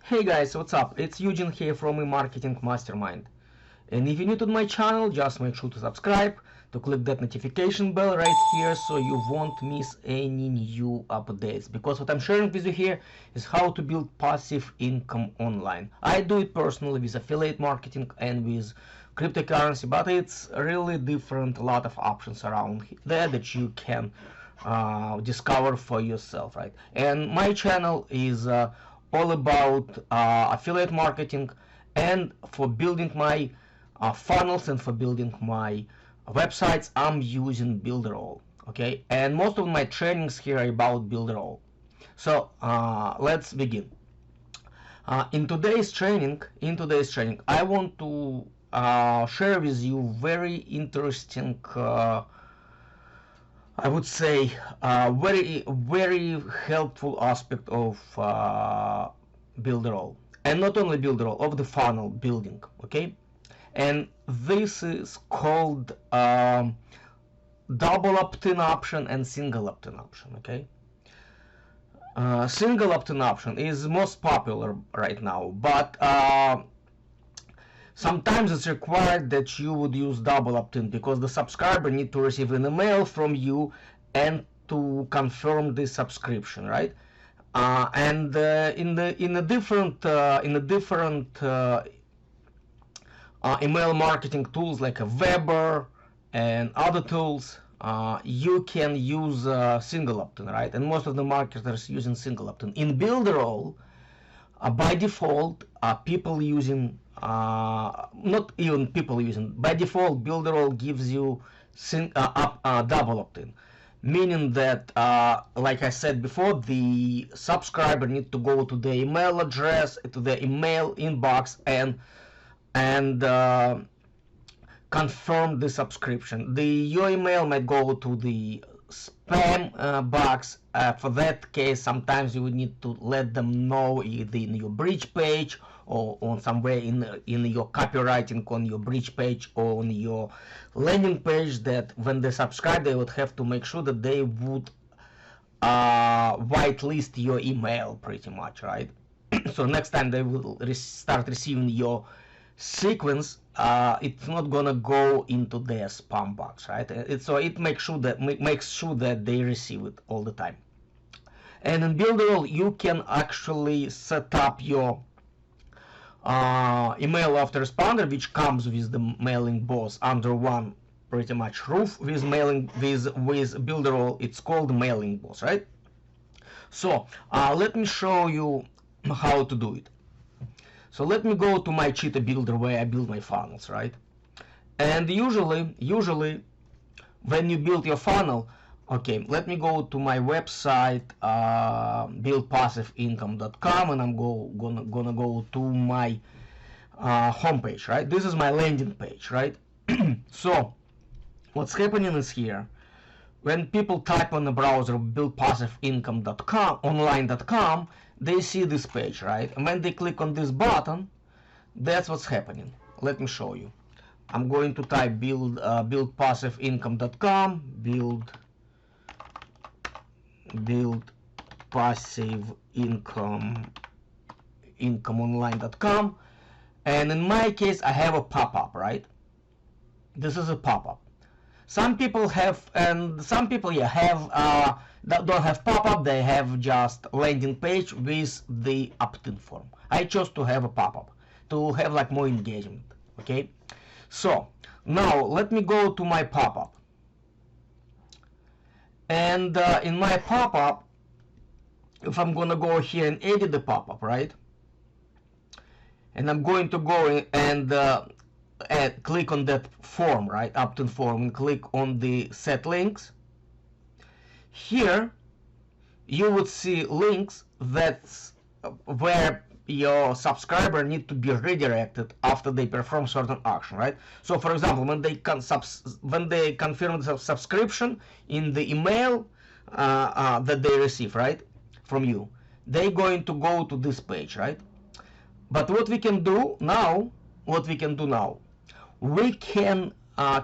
Hey guys, what's up? It's Eugene here from eMarketing Mastermind. And if you're new to my channel, just make sure to subscribe, to click that notification bell right here so you won't miss any new updates. Because what I'm sharing with you here is how to build passive income online. I do it personally with affiliate marketing and with cryptocurrency, but it's really different, a lot of options around there that you can discover for yourself, right? And my channel is all about affiliate marketing and for building my funnels and for building my websites. I'm using Builderall, okay? And most of my trainings here are about Builderall. So let's begin. In today's training, I want to share with you very interesting, I would say, very helpful aspect of Builderall, and not only Builderall, of the funnel building, okay? And this is called double opt-in option and single opt-in option, okay? Single opt-in option is most popular right now, but sometimes it's required that you would use double opt-in because the subscriber need to receive an email from you and to confirm the subscription, right? And in a different email marketing tools like a Weber and other tools, you can use single opt-in, right? And most of the marketers using single opt-in. In Builderall, by default, people using not even people using, by default Builderall gives you double opt-in, meaning that like I said before, the subscriber need to go to the email address, to the email inbox, and confirm the subscription. Your email might go to the spam box. For that case, sometimes you would need to let them know either in your bridge page or on somewhere in your copywriting on your bridge page or on your landing page, that when they subscribe, they would have to make sure that they would whitelist your email pretty much, right? So next time they will start receiving your sequence, it's not gonna go into their spam box, right? So it makes sure that they receive it all the time. And in Builderall, you can actually set up your email autoresponder, which comes with the MailingBoss under one pretty much roof with Builderall. It's called MailingBoss, right? So let me show you how to do it. So let me go to my Cheetah Builder where I build my funnels, right? And usually when you build your funnel, okay, let me go to my website, buildpassiveincome.com, and I'm gonna go to my homepage, right? This is my landing page, right? So what's happening is here, when people type on the browser buildpassiveincome.com online.com, they see this page, right? And when they click on this button, that's what's happening. Let me show you. I'm going to type buildpassiveincome.com, buildpassiveincome.online.com, and in my case I have a pop-up, right? This is a pop-up. Some people have, and some people don't have pop-up. They have just landing page with the opt-in form. I chose to have a pop-up to have like more engagement, okay? So now let me go to my pop-up, and in my pop-up, if I'm gonna go here and edit the pop-up, right, and I'm going to go and click on that form, right, opt-in form, and click on the set links. Here you would see links that's where your subscriber need to be redirected after they perform certain action, right? So for example, when they confirm the subscription in the email that they receive, right, from you, they're going to go to this page, right? But what we can do now, we can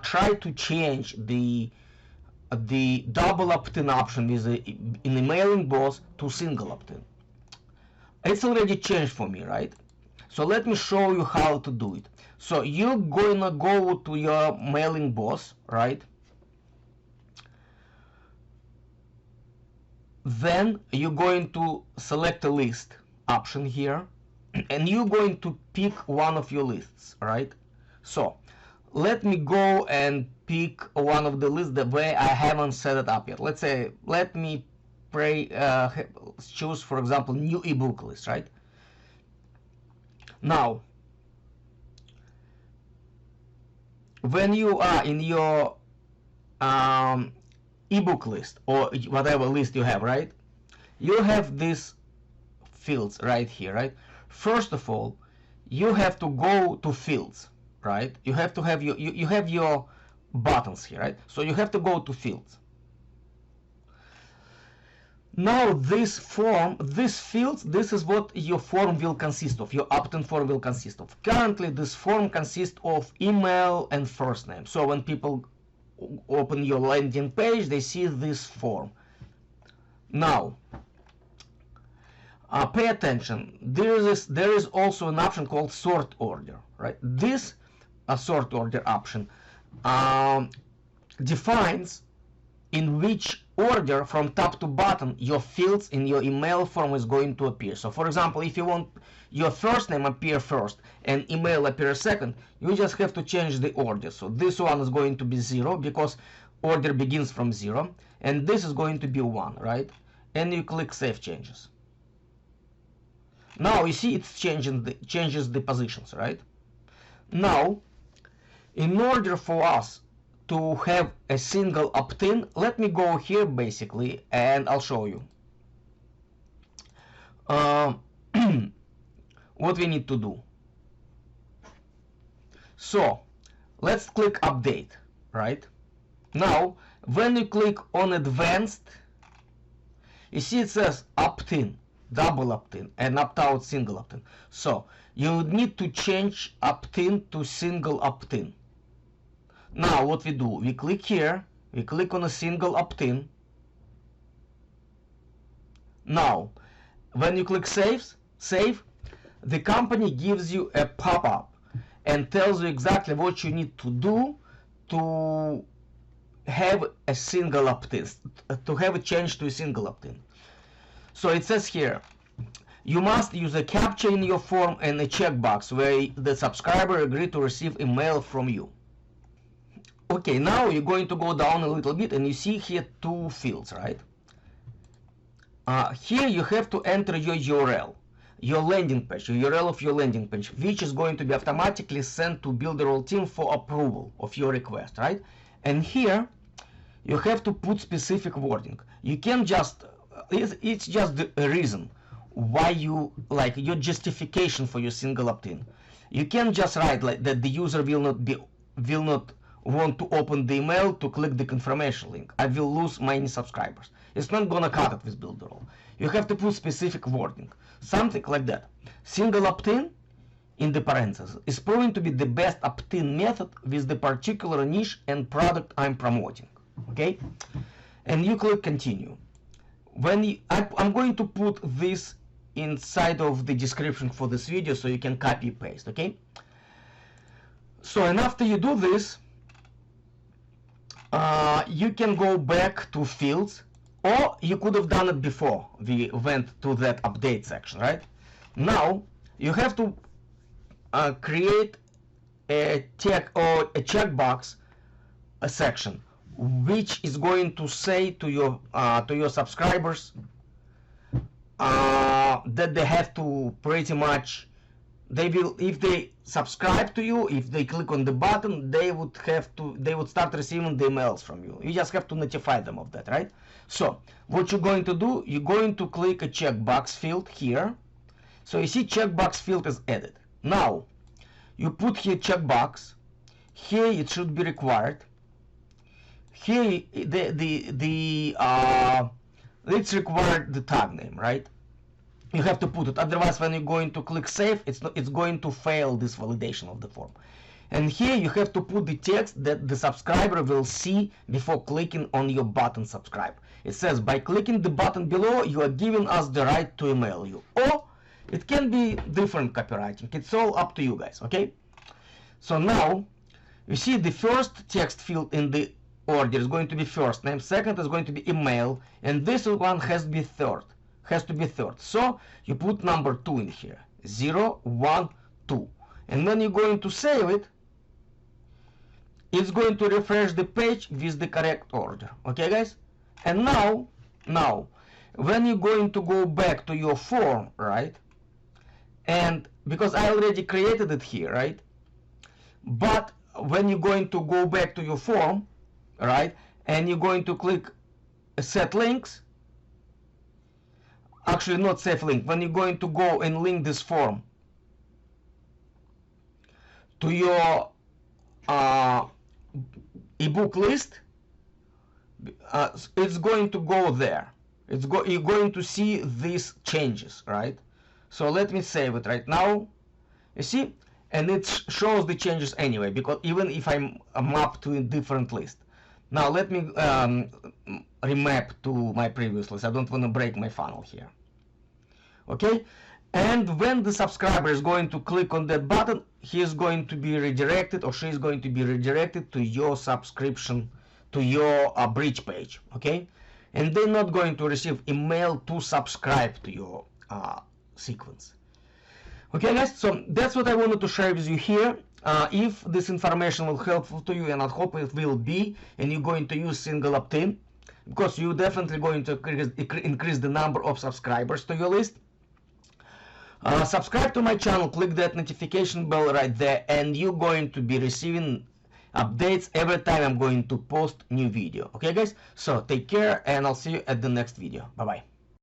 try to change the double opt-in option in the MailingBoss to single opt-in. It's already changed for me, right? So let me show you how to do it. So you're gonna go to your MailingBoss, right? Then you're going to select a list option here, and you're going to pick one of your lists, right? So let me go and pick one of the lists that way I haven't set it up yet. Let's say, let me choose, for example, new ebook list, right? Now, when you are in your ebook list or whatever list you have, right? You have these fields right here, right? First of all, you have to go to fields, right? You have to have you have your buttons here, right? So you have to go to fields. Now this form, these fields, this is what your form will consist of, your opt-in form will consist of. Currently this form consists of email and first name. So when people open your landing page, they see this form. Now pay attention, there is also an option called sort order, right? This sort order option defines in which order from top to bottom your fields in your email form is going to appear. So for example, if you want your first name appear first and email appear second, you just have to change the order. So this one is going to be 0 because order begins from 0, and this is going to be 1, right? And you click Save Changes. Now you see it's changes the positions, right? Now, in order for us to have a single opt-in, let me go here basically and I'll show you what we need to do. So let's click Update, right? Now when you click on Advanced, you see it says opt-in, double opt-in, and opt-out, single opt-in. So you need to change opt-in to single opt-in. Now what we do, we click here, we click on a single opt-in. Now when you click save, the company gives you a pop-up and tells you exactly what you need to do to have a single opt-in, to have a change to a single opt-in. So it says here, you must use a captcha in your form and a checkbox where the subscriber agreed to receive email from you. Okay, now you're going to go down a little bit and you see here two fields, right? Here you have to enter your URL, your landing page, your URL of your landing page, which is going to be automatically sent to Builderall team for approval of your request, right? And here you have to put specific wording. You can't just, it's just the reason why you, like your justification for your single opt-in. You can't just write like that the user will not want to open the email to click the confirmation link. I will lose many subscribers. It's not gonna cut it with Builderall. You have to put specific wording, something like that. Single opt-in in the parentheses is proven to be the best opt-in method with the particular niche and product I'm promoting. Okay, and you click continue. When I'm going to put this inside of the description for this video so you can copy paste. Okay, so and after you do this, you can go back to fields, or you could have done it before we went to that update section, right? Now you have to create a checkbox section which is going to say to your subscribers that they have to pretty much, they will, if they subscribe to you, if they click on the button, they would start receiving the emails from you. You just have to notify them of that, right? So what you're going to do, you're going to click a checkbox field here. So you see checkbox field is added. Now you put here checkbox. Here it should be required. Here it's required the tag name, right? You have to put it, otherwise when you're going to click save, it's going to fail this validation of the form. And here you have to put the text that the subscriber will see before clicking on your button subscribe. It says, by clicking the button below, you are giving us the right to email you. Or It can be different copywriting. It's all up to you guys, okay? So now, you see the first text field in the order is going to be first name, second is going to be email, and this one has to be third. So you put number 2 in here. 0, 1, 2. And when you're going to save it, it's going to refresh the page with the correct order. Okay, guys? And now, when you're going to go back to your form, right? And because I already created it here, right? But when you're going to go back to your form, right? And you're going to click set links, actually not save link, when you're going to go and link this form to your ebook list, it's going to go there. You're going to see these changes, right? So let me save it right now. You see, and it shows the changes anyway, because even if I'm mapped to a different list. Now let me remap to my previous list. I don't want to break my funnel here. Okay, and when the subscriber is going to click on that button, he is going to be redirected, or she is going to be redirected to your subscription, to your bridge page. Okay, and they're not going to receive email to subscribe to your sequence. Okay, guys, so that's what I wanted to share with you here. If this information will helpful to you, and I hope it will be, and you're going to use Single Optin, because you're definitely going to increase the number of subscribers to your list. Subscribe to my channel, click that notification bell right there, and you're going to be receiving updates every time I'm going to post new video. Okay, guys, so take care, and I'll see you at the next video. Bye bye.